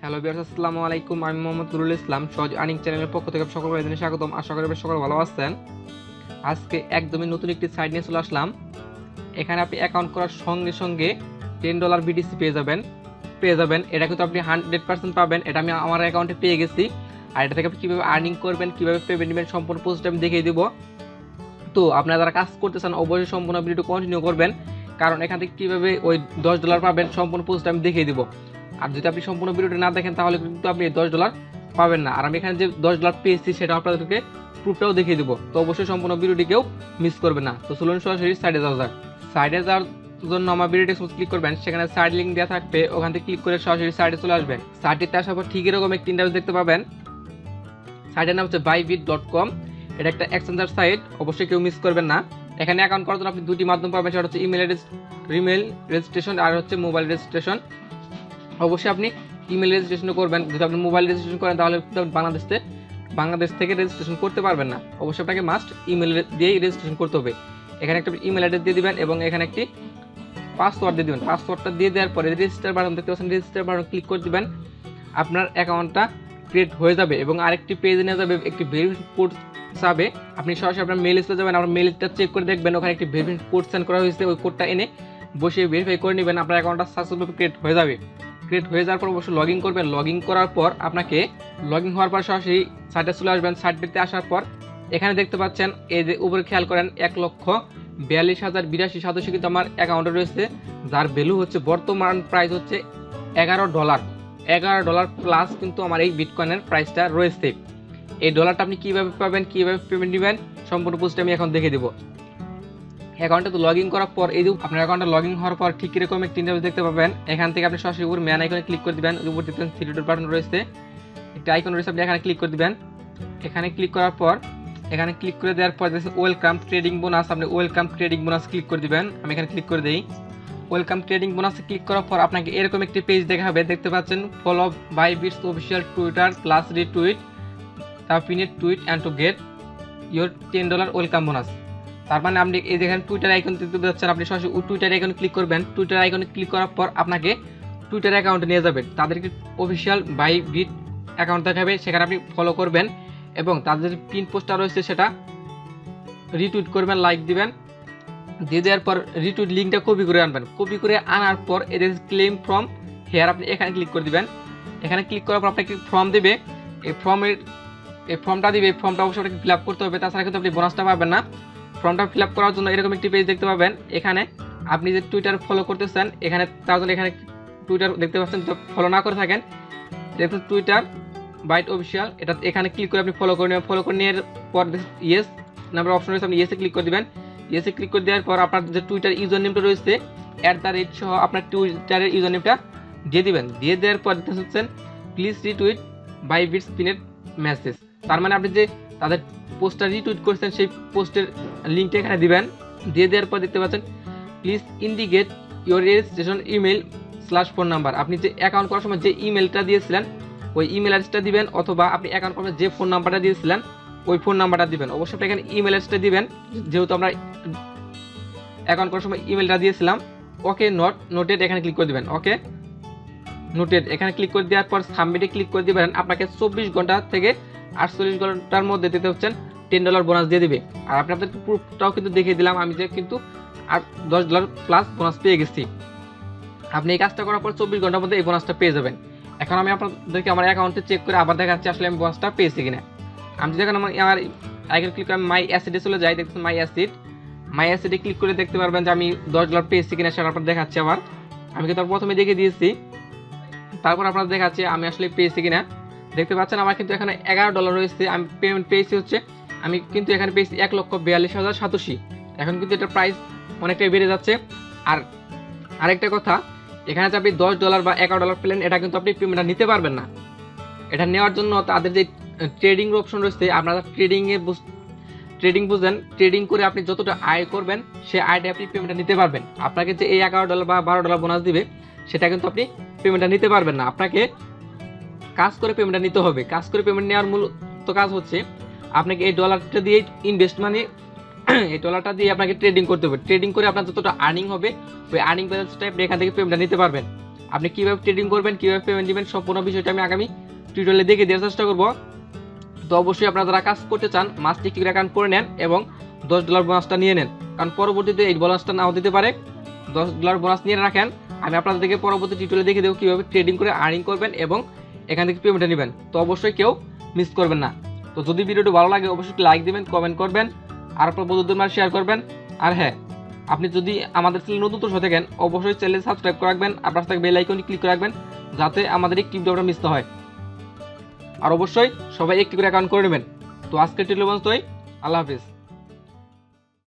Hello viewers, আসসালামু আলাইকুম। আমি মোহাম্মদ নুরুল ইসলাম, সহজ আর্নিং চ্যানেলের পক্ষ থেকে সকলকে জানাই স্বাগতম। আশা করি সকলে ভালো আছেন। আজকে একদমই নতুন একটি সাইট নিয়ে চলে আসলাম। এখানে আপনি অ্যাকাউন্ট করার সঙ্গে সঙ্গে $10 বিটিসি পেয়ে যাবেন। এটা কিন্তু আপনি 100% পাবেন। এটা আমি আমার অ্যাকাউন্টে পেয়ে গেছি। আর এটা থেকে আপনি কীভাবে আর্নিং করবেন, কীভাবে পেমেন্ট নেবেন, সম্পূর্ণ প্রসেসটা আমি দেখিয়ে দেবো। তো আপনারা যারা কাজ করতেছেন অবশ্যই সম্পূর্ণ ভিডিওটি কন্টিনিউ করবেন, কারণ এখান থেকে কীভাবে ওই $10 পাবেন সম্পূর্ণ প্রসেসটা আমি দেখিয়ে দেবো। আর যদি আপনি সম্পূর্ণ ভিডিওটি না দেখেন তাহলে কিন্তু আপনি $10 পাবেন না। আর আমি এখানে যে $10 পেয়েছি সেটা আপনাদেরকে প্রুফটাও দেখিয়ে দেবো। তো অবশ্যই সম্পূর্ণ ভিডিওটি কেউ মিস করবে না। তো চলুন সরাসরি সাইডে যাওয়া যাক। সাইডে যাওয়ার জন্য আমার ভিডিওটি ক্লিক করবেন, সেখানে সাইড লিঙ্ক দেওয়া থাকবে, ওখান থেকে ক্লিক করে সরাসরি সাইডে চলে আসবেন। সাইটটিতে আসার পর ঠিক এরকম একটি ইন্টারফেস দেখতে পাবেন। সাইটের নাম হচ্ছে ByBit.com। এটা একটা এক্সচেঞ্জার সাইট, অবশ্যই কেউ মিস করবেন না। এখানে অ্যাকাউন্ট করার জন্য আপনি দুটি মাধ্যম পাবেন, সেটা হচ্ছে ইমেল রেজিস্ট্রেশন আর হচ্ছে মোবাইল রেজিস্ট্রেশন। অবশ্যই আপনি ইমেল রেজিস্ট্রেশন করবেন। যদি আপনি মোবাইল রেজিস্ট্রেশন করেন তাহলে বাংলাদেশ থেকে রেজিস্ট্রেশন করতে পারবেন না। অবশ্যই আপনাকে মাস্ট ইমেল দিয়েই রেজিস্ট্রেশন করতে হবে। এখানে একটা ইমেল অ্যাড্রেস দিয়ে দিবেন এবং এখানে একটি পাসওয়ার্ড দিয়ে দেবেন। পাসওয়ার্ডটা দিয়ে দেওয়ার পরে রেজিস্টার বাটন দেখতে পাচ্ছেন, রেজিস্টার বাটন ক্লিক করে দিবেন। আপনার অ্যাকাউন্টটা ক্রিয়েট হয়ে যাবে এবং আরেকটি পেজে নিয়ে যাবে, একটি ভেরিফিকেশন কোড চাবে। আপনি সরাসরি আপনার মেইলে চলে যাবেন, আপনার মেইলটা চেক করে দেখবেন ওখানে একটি ভেরিফিকেশন কোড সেন্ড করা হয়েছে। ওই কোডটা এনে বসে ভেরিফাই করে নেবেন, আপনার অ্যাকাউন্টটা সাকসেসফুলি ক্রিয়েট হয়ে যাবে। ক্রিয়েট হয়ে যাওয়ার পর অবশ্যই লগ ইন করবেন। লগ ইন করার পর আপনাকে লগ ইন হওয়ার পর সরাসরি সাইটে চলে আসবেন। সাইটটিতে আসার পর এখানে দেখতে পাচ্ছেন, এই যে উপরে খেয়াল করেন 1,42,082 সদস্য কিন্তু আমার অ্যাকাউন্টে রয়েছে, যার ভ্যালু হচ্ছে বর্তমান প্রাইস হচ্ছে $11 প্লাস কিন্তু আমার এই বিটকয়েনের প্রাইসটা রয়েছে। এই ডলারটা আপনি কীভাবে পাবেন, কীভাবে পেমেন্ট নেবেন, সম্পূর্ণ পোস্টটা আমি এখন দেখে দেবো। অ্যাকাউন্টে তো লগ ইন করার পর এই যে আপনার অ্যাকাউন্টে লগ ইন হওয়ার পর ঠিক এরকম একটি ইন্টারফেস দেখতে পাবেন। এখান থেকে আপনি সরাসরি উপর ম্যান আইকনে ক্লিক করে দিবেন। উপর দেখতে 3 ডট বাটন রয়েছে, একটা আইকন রয়েছে, আপনি এখানে ক্লিক করে দিবেন। এখানে ক্লিক করার পর এখানে ক্লিক করে দেওয়ার পর দেখছেন ওয়েলকাম ট্রেডিং বোনাস, আপনি ওয়েলকাম ট্রেডিং বোনাস ক্লিক করে দিবেন। আমি এখানে ক্লিক করে দিই। ওয়েলকাম ট্রেডিং বোনাসে ক্লিক করার পর আপনাকে এরকম একটি পেজ দেখাবে, দেখতে পাচ্ছেন follow ByBit's official Twitter plus retweet the pinned tweet and to get your $10 welcome bonus. তার মানে আপনি এই যেখানে টুইটার আইকন দেখতে পাচ্ছেন, আপনি সরাসরি টুইটার আইকনে ক্লিক করবেন। টুইটার আইকনে ক্লিক করার পর আপনাকে টুইটার অ্যাকাউন্টে নিয়ে যাবেন। তাদেরকে অফিসিয়াল ByBit অ্যাকাউন্ট দেখাবে, সেখানে আপনি ফলো করবেন এবং তাদের পিন পোস্টটা রয়েছে সেটা রিটুইট করবেন, লাইক দিবেন। দিয়ে দেওয়ার পর রিটুইট লিঙ্কটা কপি করে আনবেন। কপি করে আনার পর এদের ক্লেম ফর্ম হেয়ার আপনি এখানে ক্লিক করে দিবেন। এখানে ক্লিক করার পর আপনাকে ফর্ম দেবে, এই ফর্মটা দিবে। এই ফর্মটা অবশ্যই আপনাকে ফিল আপ করতে হবে, তাছাড়া কিন্তু আপনি বোনাসটা পাবেন না। ফর্মটা ফিল আপ করার জন্য এরকম একটি পেজ দেখতে পাবেন। এখানে আপনি যে টুইটার ফলো করতেছেন, এখানে তার জন্য এখানে টুইটার দেখতে পাচ্ছেন, ফলো না করে থাকেন দেখুন টুইটার বাইট অফিসিয়াল, এটা এখানে ক্লিক করে আপনি ফলো করে নেবেন। ফলো করে নেওয়ার পর ইয়েস নাম্বার অপশন রয়েছে, আপনি ইয়েসে ক্লিক করে দেবেন। ইয়েসে ক্লিক করে দেওয়ার পর আপনার যে টুইটার ইউজার নেমটা রয়েছে @ সহ আপনার টুইটারের ইউজার নেমটা দিয়ে দিবেন। দিয়ে দেওয়ার পর দেখতে পাচ্ছেন please retweet ByBit's pinned message. তার মানে আপনি যে তাদের পোস্টটা রিটুইট করছেন সেই পোস্টের লিঙ্কটা এখানে দিবেন। দিয়ে দেওয়ার পর দেখতে পাচ্ছেন please indicate your registration email phone number. আপনি যে অ্যাকাউন্ট করার সময় যে ইমেলটা দিয়েছিলেন ওই ইমেল অ্যাড্রেসটা দিবেন, অথবা আপনি অ্যাকাউন্ট করার যে ফোন নাম্বারটা দিয়েছিলেন ওই ফোন নাম্বারটা দিবেন। অবশ্যই আপনি এখানে ইমেল অ্যাড্রেসটা দিবেন, যেহেতু আমরা অ্যাকাউন্ট করার সময় ইমেলটা দিয়েছিলাম। ওকে নোটেড এখানে ক্লিক করে দিবেন। ওকে নোটেড এখানে ক্লিক করে দেওয়ার পর সাবমিটে ক্লিক করে দিবেন। আপনাকে 24 ঘন্টা থেকে 48 ঘন্টার মধ্যে দিতে হচ্ছেন $10 বোনাস দিয়ে দিবে। আর আপনি আপনাদের প্রুফটাও কিন্তু দেখিয়ে দিলাম আমি যে কিন্তু আর $10 প্লাস বোনাস পেয়ে গেছি। আপনি এই কাজটা করার পর 24 ঘন্টার মধ্যে এই বোনাসটা পেয়ে যাবেন। এখন আমি আপনাদেরকে আমার অ্যাকাউন্টে চেক করে আবার দেখাচ্ছি আসলে আমি বোনাসটা পেয়েছি কিনা। আমি যখন আমার আইকন ক্লিক করে আমি মাই অ্যাসেটে চলে যাই, দেখছেন মাই অ্যাসেটে ক্লিক করে দেখতে পারবেন যে আমি $10 পেয়েছি কিনা সেটা আপনার দেখাচ্ছি। আবার আমি কিন্তু প্রথমে দেখে দিয়েছি, তারপর আপনার দেখাচ্ছি আমি আসলে পেয়েছি কিনা। দেখতে পাচ্ছেন আমার কিন্তু এখানে $11 রয়েছে। আমি পেমেন্ট পেয়েছি হচ্ছে, আমি কিন্তু এখানে পেয়েছি 1,42,087। এখন কিন্তু এটার প্রাইস অনেকটাই বেড়ে যাচ্ছে। আর আরেকটা কথা, এখানে যে আপনি $10 বা $11 পেলেন এটা কিন্তু আপনি পেমেন্টটা নিতে পারবেন না। এটা নেওয়ার জন্য তাদের যে ট্রেডিং অপশন রয়েছে, আপনারা ট্রেডিং বুঝেন, ট্রেডিং করে আপনি যতটা আয় করবেন সেই আয়টা আপনি পেমেন্টটা নিতে পারবেন। আপনাকে যে এই $11 বা $12 বোনাস দিবে সেটা কিন্তু আপনি পেমেন্টটা নিতে পারবেন না। আপনাকে কাজ করে পেমেন্টটা নিতে হবে। কাজ করে পেমেন্ট নেওয়ার মূলত কাজ হচ্ছে আপনাকে এই ডলারটা দিয়ে ইনভেস্ট মানে এই ডলারটা দিয়ে আপনাকে ট্রেডিং করতে হবে। ট্রেডিং করে আপনার যতটা আর্নিং হবে ওই আর্নিং ব্যালেন্সটা আপনি এখান থেকে পেমেন্টটা নিতে পারবেন। আপনি কীভাবে ট্রেডিং করবেন, কীভাবে পেমেন্ট দিবেন, সম্পূর্ণ বিষয়টা আমি আগামী টিউটোরিয়ালে দেখে দেওয়ার চেষ্টা করব। তো অবশ্যই আপনারা যারা কাজ করতে চান মাস্ট একটি অ্যাকাউন্ট করে নেন এবং $10 বোনাসটা নিয়ে নেন, কারণ পরবর্তীতে এই বোনাসটা নাও দিতে পারে। $10 বোনাস নিয়ে রাখেন। আমি আপনাদেরকে পরবর্তী টিউটোরিয়ালে দেখে দেবো কীভাবে ট্রেডিং করে আর্নিং করবেন এবং এখান থেকে পেমেন্টটা নেবেন। তো অবশ্যই কেউ মিস করবেন না। তো যদি ভিডিওটি ভালো লাগে অবশ্যই লাইক দিবেন, কমেন্ট করবেন, আর আপনার বন্ধুদের মাঝে শেয়ার করবেন। আর হ্যাঁ, আপনি যদি আমাদের চ্যানেল নতুন হয়ে থাকেন অবশ্যই চ্যানেল সাবস্ক্রাইব করে রাখবেন, আর পাশে থাকা বেল আইকনটি ক্লিক করে রাখবেন যাতে আমাদের এই ভিডিওটা মিস না হয়। আর অবশ্যই সবাই একটি করে অ্যাকাউন্ট করে নেবেন। তো আজকের টিউটোরিয়াল পর্যন্তই। আল্লাহ হাফিজ।